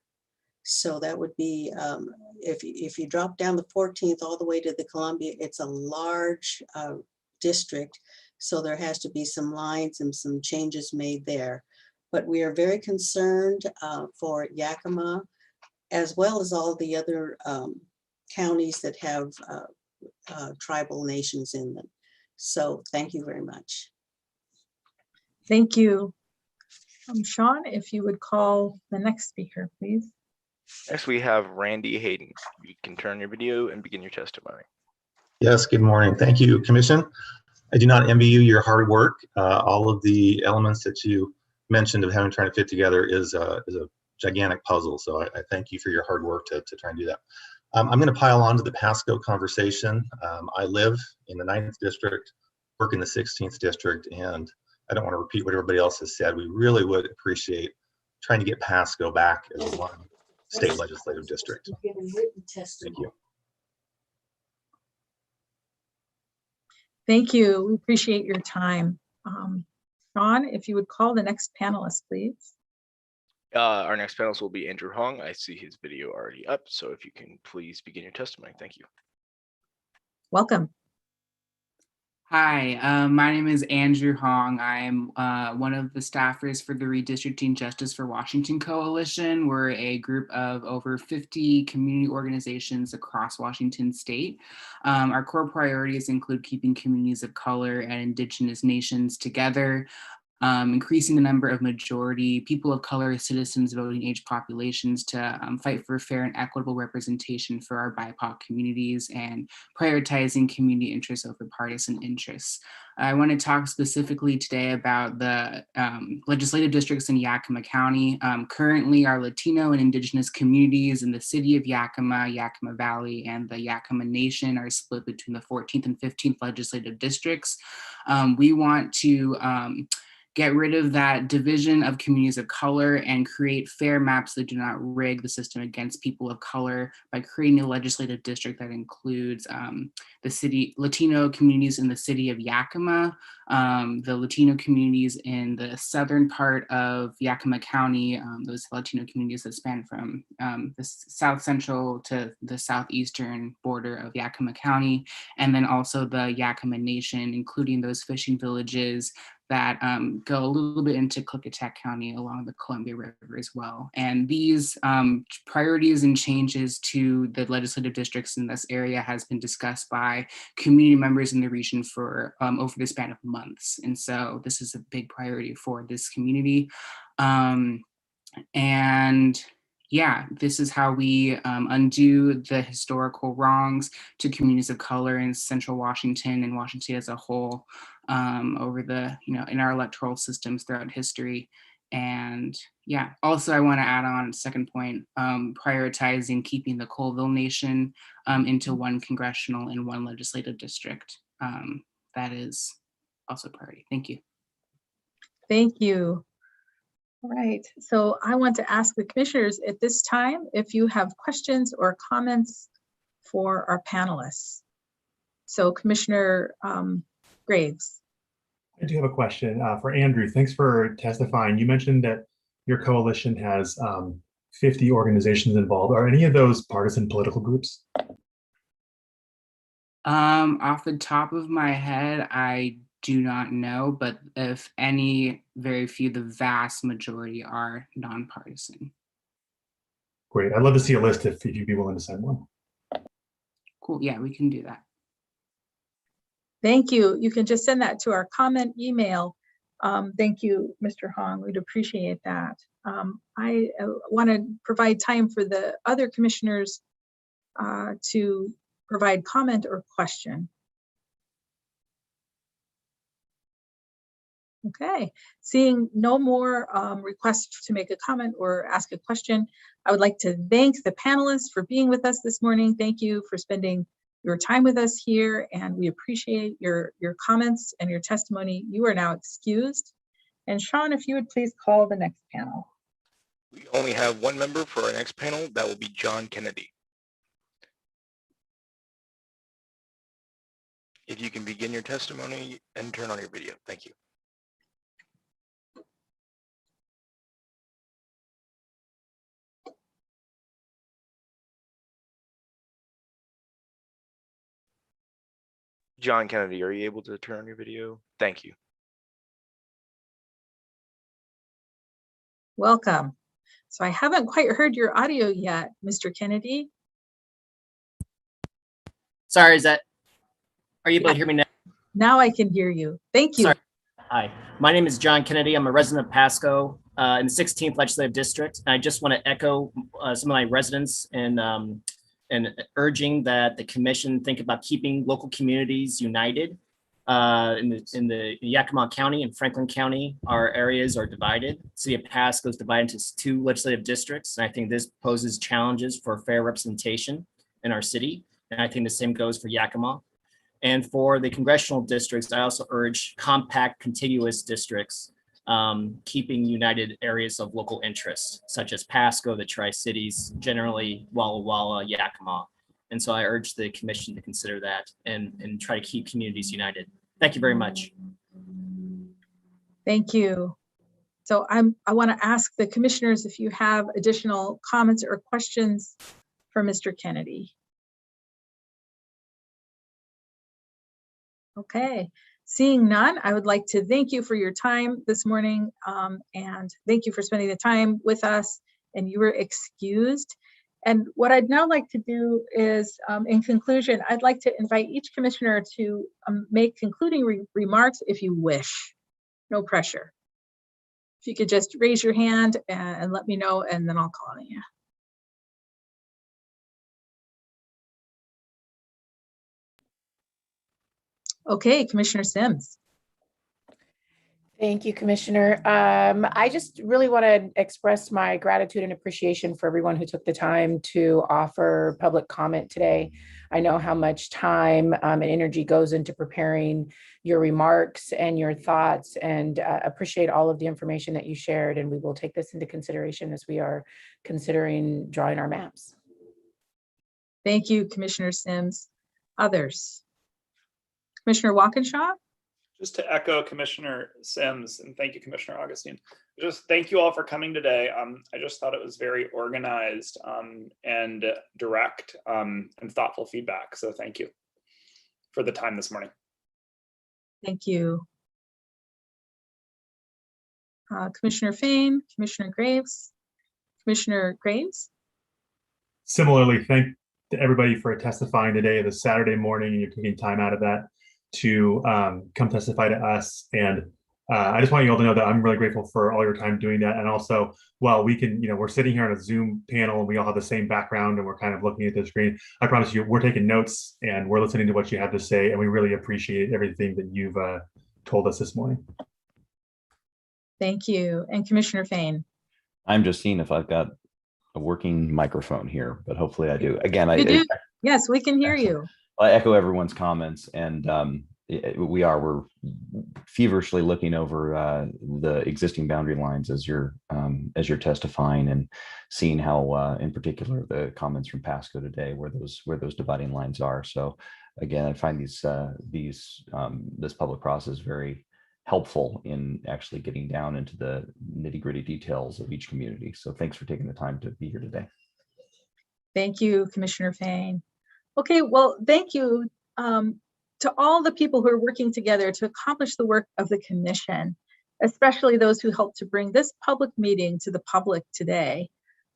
So that would be, if you drop down the 14th all the way to the Columbia, it's a large district. So there has to be some lines and some changes made there. But we are very concerned for Yakima, as well as all the other counties that have tribal nations in them. So thank you very much. Thank you. Sean, if you would call the next speaker, please. Next, we have Randy Hayden. You can turn your video and begin your testimony. Yes, good morning. Thank you, Commission. I do not envy you your hard work. All of the elements that you mentioned of having trying to fit together is a gigantic puzzle. So I thank you for your hard work to try and do that. I'm going to pile on to the Pasco conversation. I live in the 9th district, work in the 16th district, and I don't want to repeat what everybody else has said. We really would appreciate trying to get Pasco back as one state legislative district. Thank you. Thank you. We appreciate your time. Sean, if you would call the next panelist, please. Our next panelist will be Andrew Hong. I see his video already up, so if you can please begin your testimony. Thank you. Welcome. Hi, my name is Andrew Hong. I'm one of the staffers for the Redistricting Justice for Washington Coalition. We're a group of over 50 community organizations across Washington state. Our core priorities include keeping communities of color and Indigenous nations together, increasing the number of majority people of color citizens voting age populations to fight for fair and equitable representation for our BIPOC communities, and prioritizing community interests over partisan interests. I want to talk specifically today about the legislative districts in Yakima County. Currently, our Latino and Indigenous communities in the city of Yakima, Yakima Valley, and the Yakima Nation are split between the 14th and 15th legislative districts. We want to get rid of that division of communities of color and create fair maps that do not rig the system against people of color by creating a legislative district that includes the city Latino communities in the city of Yakima, the Latino communities in the southern part of Yakima County, those Latino communities that span from the south central to the southeastern border of Yakima County, and then also the Yakima Nation, including those fishing villages that go a little bit into Klickitat County along the Columbia River as well. And these priorities and changes to the legislative districts in this area has been discussed by community members in the region for over the span of months. And so this is a big priority for this community. And yeah, this is how we undo the historical wrongs to communities of color in Central Washington and Washington as a whole over the, in our electoral systems throughout history. And yeah, also I want to add on second point, prioritizing keeping the Colville Nation into one congressional and one legislative district. That is also a priority. Thank you. Thank you. All right, so I want to ask the commissioners at this time if you have questions or comments for our panelists. So Commissioner Graves. I do have a question for Andrew. Thanks for testifying. You mentioned that your coalition has 50 organizations involved. Are any of those partisan political groups? Off the top of my head, I do not know, but if any, very few, the vast majority are nonpartisan. Great. I'd love to see a list if you'd be willing to send one. Cool. Yeah, we can do that. Thank you. You can just send that to our comment email. Thank you, Mr. Hong. We'd appreciate that. I want to provide time for the other commissioners to provide comment or question. Okay, seeing no more requests to make a comment or ask a question, I would like to thank the panelists for being with us this morning. Thank you for spending your time with us here, and we appreciate your comments and your testimony. You are now excused. And Sean, if you would please call the next panel. We only have one member for our next panel. That will be John Kennedy. If you can begin your testimony and turn on your video. Thank you. John Kennedy, are you able to turn on your video? Thank you. Welcome. So I haven't quite heard your audio yet, Mr. Kennedy. Sorry, are you able to hear me now? Now I can hear you. Thank you. Sorry. Hi, my name is John Kennedy. I'm a resident of Pasco in the 16th Legislative District. And I just want to echo some of my residents and urging that the commission think about keeping local communities united. In the Yakima County and Franklin County, our areas are divided. City of Pasco is divided into 2 legislative districts. And I think this poses challenges for fair representation in our city. And I think the same goes for Yakima. And for the congressional districts, I also urge compact contiguous districts, keeping united areas of local interest, such as Pasco, the Tri-Cities, generally Walla Walla, Yakima. And so I urge the commission to consider that and try to keep communities united. Thank you very much. Thank you. So I want to ask the commissioners if you have additional comments or questions for Mr. Kennedy. Okay, seeing none, I would like to thank you for your time this morning and thank you for spending the time with us, and you were excused. And what I'd now like to do is, in conclusion, I'd like to invite each commissioner to make concluding remarks if you wish. No pressure. If you could just raise your hand and let me know, and then I'll call on you. Okay, Commissioner Sims. Thank you, Commissioner. I just really want to express my gratitude and appreciation for everyone who took the time to offer public comment today. I know how much time and energy goes into preparing your remarks and your thoughts, and appreciate all of the information that you shared, and we will take this into consideration as we are considering drawing our maps. Thank you, Commissioner Sims. Others? Commissioner Walkinshaw? Just to echo Commissioner Sims, and thank you, Commissioner Augustine. Just thank you all for coming today. I just thought it was very organized and direct and thoughtful feedback. So thank you for the time this morning. Thank you. Commissioner Fain, Commissioner Graves, Commissioner Graves. Similarly, thank to everybody for testifying today, this Saturday morning, and you're taking time out of that to come testify to us. And I just want you all to know that I'm really grateful for all your time doing that. And also, while we can, we're sitting here on a Zoom panel and we all have the same background and we're kind of looking at the screen, I promise you, we're taking notes and we're listening to what you have to say. And we really appreciate everything that you've told us this morning. Thank you. And Commissioner Fain. I'm just seeing if I've got a working microphone here, but hopefully I do. Again, You do? Yes, we can hear you. I echo everyone's comments, and we're feverishly looking over the existing boundary lines as you're testifying, and seeing how, in particular, the comments from Pasco today, where those dividing lines are. So, again, I find this public process very helpful in actually getting down into the nitty-gritty details of each community. So thanks for taking the time to be here today. Thank you, Commissioner Fain. Okay, well, thank you to all the people who are working together to accomplish the work of the commission, especially those who helped to bring this public meeting to the public today.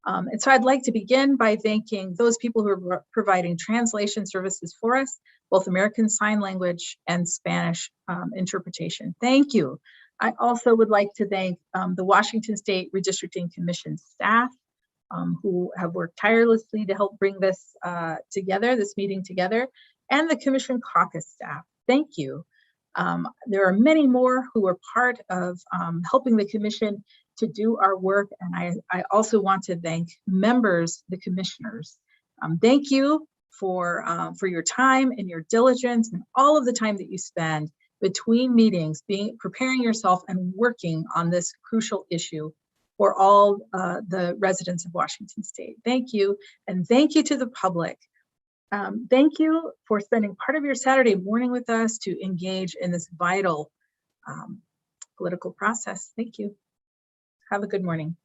And so I'd like to begin by thanking those people who are providing translation services for us, both American Sign Language and Spanish interpretation. Thank you. I also would like to thank the Washington State Redistricting Commission staff who have worked tirelessly to help bring this together, this meeting together, and the Commission caucus staff. Thank you. There are many more who are part of helping the commission to do our work. And I also want to thank members, the commissioners. Thank you for your time and your diligence and all of the time that you spend between meetings, preparing yourself and working on this crucial issue for all the residents of Washington State. Thank you. And thank you to the public. Thank you for spending part of your Saturday morning with us to engage in this vital political process. Thank you. Have a good morning.